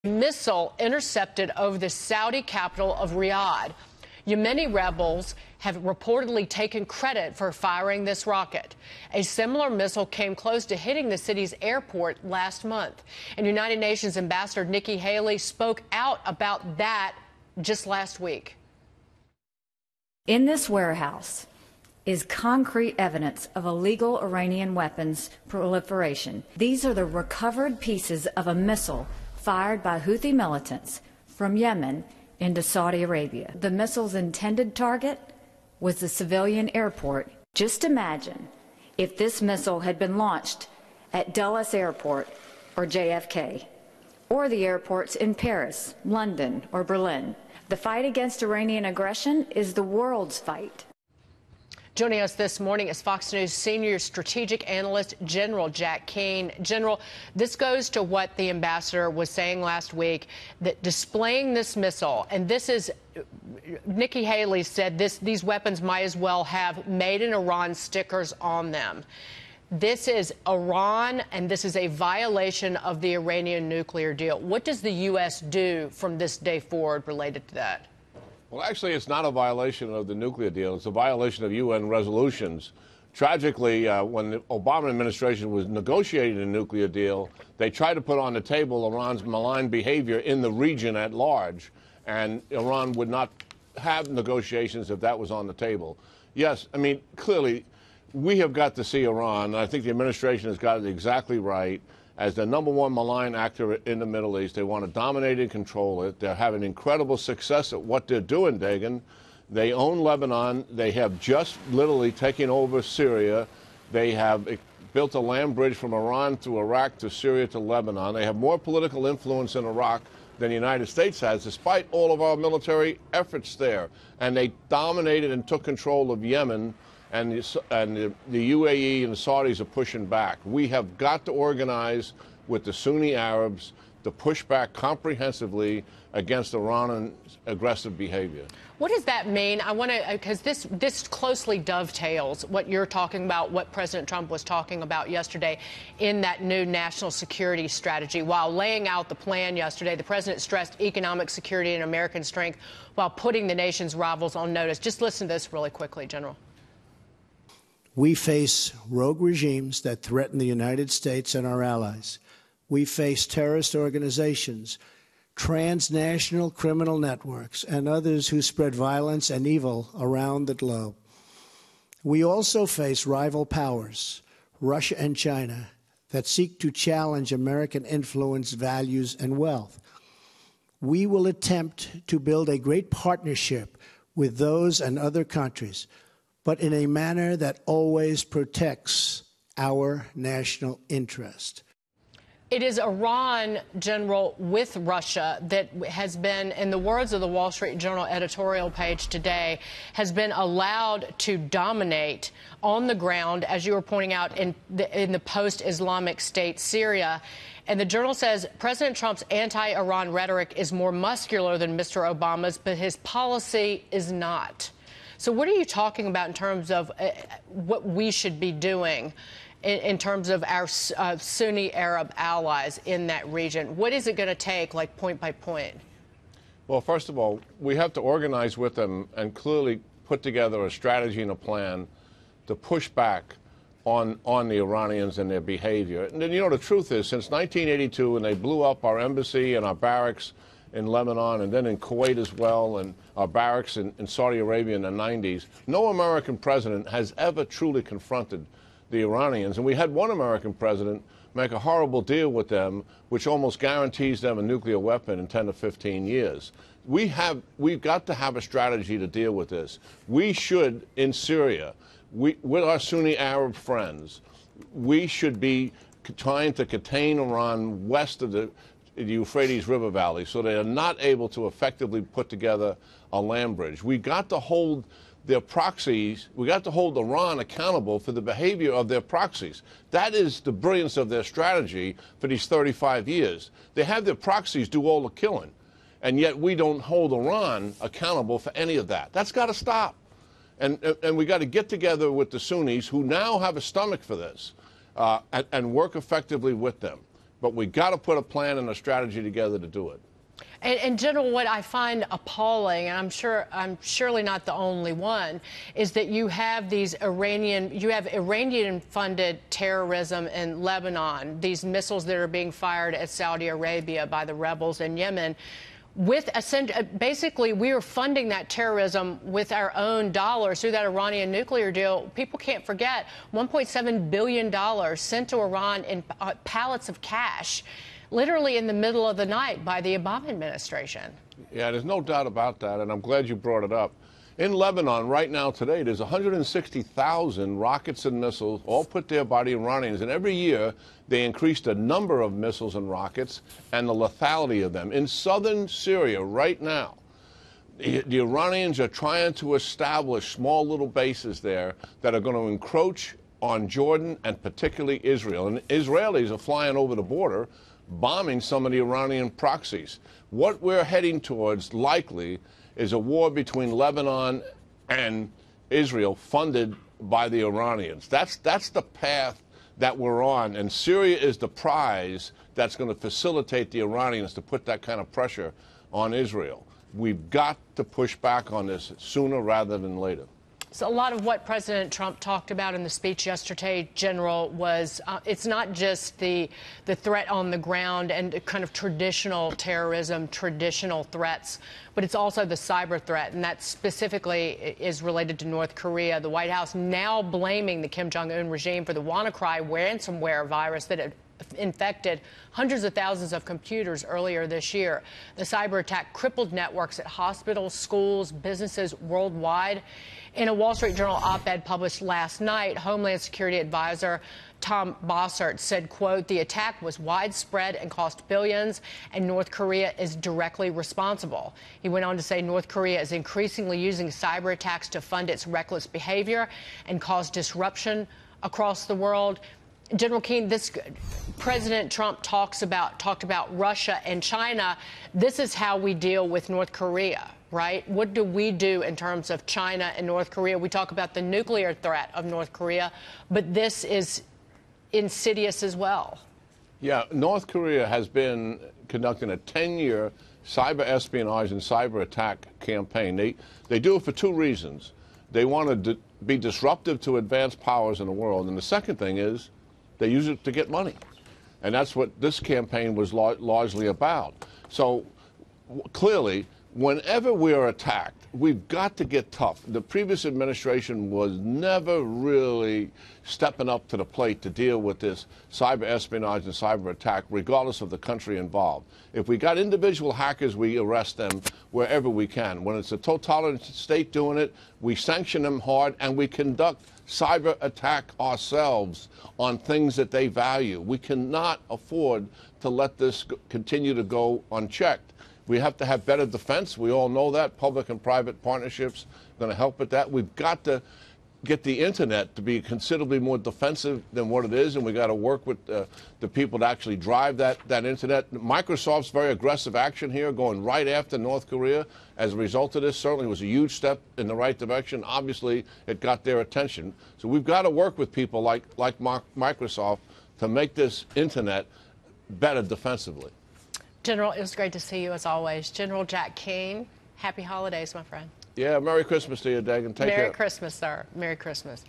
Missile intercepted over the Saudi capital of Riyadh. Yemeni rebels have reportedly taken credit for firing this rocket. A similar missile came close to hitting the city's airport last month. And United Nations Ambassador Nikki Haley spoke out about that just last week. In this warehouse is concrete evidence of illegal Iranian weapons proliferation. These are the recovered pieces of a missile fired by Houthi militants from Yemen into Saudi Arabia. The missile's intended target was the civilian airport. Just imagine if this missile had been launched at Dulles Airport or JFK, or the airports in Paris, London, or Berlin. The fight against Iranian aggression is the world's fight. Joining us this morning is Fox News senior strategic analyst General Jack Keane. General, this goes to what the ambassador was saying last week, that displaying this missile, and this is, Nikki Haley said these weapons might as well have made in Iran stickers on them. This is Iran, and this is a violation of the Iranian nuclear deal. What does the U.S. do from this day forward related to that? Well, actually, it's not a violation of the nuclear deal. It's a violation of UN resolutions. Tragically, when the Obama administration was negotiating a nuclear deal, they tried to put on the table Iran's malign behavior in the region at large, and Iran would not have negotiations if that was on the table. Yes, I mean, clearly, we have got to see Iran, and I think the administration has got it exactly right, as the #1 malign actor in the Middle East. They want to dominate and control it. They're having incredible success at what they're doing, Dagan. They own Lebanon. They have just literally taken over Syria. They have built a land bridge from Iran through Iraq to Syria to Lebanon. They have more political influence in Iraq than the United States has, despite all of our military efforts there. And they dominated and took control of Yemen. And the UAE and the Saudis are pushing back. We have got to organize with the Sunni Arabs to push back comprehensively against Iran's aggressive behavior. What does that mean? I want to, because this closely dovetails what you're talking about, what President Trump was talking about yesterday in that new national security strategy. While laying out the plan yesterday, the president stressed economic security and American strength while putting the nation's rivals on notice. Just listen to this really quickly, General. We face rogue regimes that threaten the United States and our allies. We face terrorist organizations, transnational criminal networks, and others who spread violence and evil around the globe. We also face rival powers, Russia and China, that seek to challenge American influence, values, and wealth. We will attempt to build a great partnership with those and other countries, but in a manner that always protects our national interest. It is Iran, General, with Russia that has been, in the words of the Wall Street Journal editorial page today, has been allowed to dominate on the ground, as you were pointing out, in the post-Islamic State Syria. And the Journal says President Trump's anti-Iran rhetoric is more muscular than Mr. Obama's, but his policy is not. So what are you talking about in terms of what we should be doing in terms of our Sunni Arab allies in that region? What is it going to take, like, point by point? Well, first of all, we have to organize with them and clearly put together a strategy and a plan to push back on the Iranians and their behavior. And then, you know, the truth is, since 1982, when they blew up our embassy and our barracks in Lebanon and then in Kuwait as well, and our barracks in Saudi Arabia in the 90s, no American president has ever truly confronted the Iranians. And we had one American president make a horrible deal with them, which almost guarantees them a nuclear weapon in 10 to 15 years. We've got to have a strategy to deal with this. We should, in Syria, with our Sunni Arab friends, we should be trying to contain Iran west of the Euphrates River Valley so they are not able to effectively put together a land bridge. We got to hold their proxies, we got to hold Iran accountable for the behavior of their proxies. That is the brilliance of their strategy for these 35 years. They have their proxies do all the killing, and yet we don't hold Iran accountable for any of that. That's got to stop. And we got to get together with the Sunnis, who now have a stomach for this, and work effectively with them. but we got to put a plan and a strategy together to do it. And General, what I find appalling, and I'm surely not the only one, is that you have Iranian-funded terrorism in Lebanon, these missiles that are being fired at Saudi Arabia by the rebels in Yemen. Basically, we are funding that terrorism with our own dollars through that Iranian nuclear deal. People can't forget $1.7 billion sent to Iran in pallets of cash, literally in the middle of the night by the Obama administration. Yeah, there's no doubt about that, and I'm glad you brought it up. In Lebanon, right now, today, there's 160,000 rockets and missiles, all put there by the Iranians, and every year they increase the number of missiles and rockets and the lethality of them. In southern Syria, right now, the Iranians are trying to establish small little bases there that are going to encroach on Jordan and particularly Israel. And Israelis are flying over the border, bombing some of the Iranian proxies. What we're heading towards, likely, is a war between Lebanon and Israel funded by the Iranians. That's the path that we're on, and Syria is the prize that's going to facilitate the Iranians to put that kind of pressure on Israel. We've got to push back on this sooner rather than later. So a lot of what President Trump talked about in the speech yesterday, General, was it's not just the threat on the ground and kind of traditional terrorism, traditional threats, but it's also the cyber threat, and that specifically is related to North Korea. The White House now blaming the Kim Jong-un regime for the WannaCry ransomware virus that infected hundreds of thousands of computers earlier this year. The cyber attack crippled networks at hospitals, schools, businesses worldwide. In a Wall Street Journal op-ed published last night, Homeland Security Advisor Tom Bossert said, quote, "The attack was widespread and cost billions, and North Korea is directly responsible." He went on to say North Korea is increasingly using cyber attacks to fund its reckless behavior and cause disruption across the world. General Keane, President Trump talked about Russia and China. This is how we deal with North Korea, right? What do we do in terms of China and North Korea? We talk about the nuclear threat of North Korea, but this is insidious as well. Yeah, North Korea has been conducting a 10-year cyber espionage and cyber attack campaign. They do it for two reasons. They want to be disruptive to advanced powers in the world, and the second thing is they use it to get money. And that's what this campaign was largely about. So clearly, whenever we are attacked, we've got to get tough. The previous administration was never really stepping up to the plate to deal with this cyber espionage and cyber attack, regardless of the country involved. If we got individual hackers, we arrest them wherever we can. When it's a totalitarian state doing it, we sanction them hard, and we conduct cyber attack ourselves on things that they value. We cannot afford to let this continue to go unchecked. We have to have better defense. We all know that. Public and private partnerships are going to help with that. We've got to get the Internet to be considerably more defensive than what it is, and we've got to work with the people to actually drive that Internet. Microsoft's very aggressive action here, going right after North Korea as a result of this, certainly was a huge step in the right direction. Obviously, it got their attention. So we've got to work with people like Microsoft to make this Internet better defensively. General, it was great to see you as always. General Jack Keane, happy holidays, my friend. Yeah, Merry Christmas to you, Dagan. Take care. Merry Christmas, sir. Merry Christmas.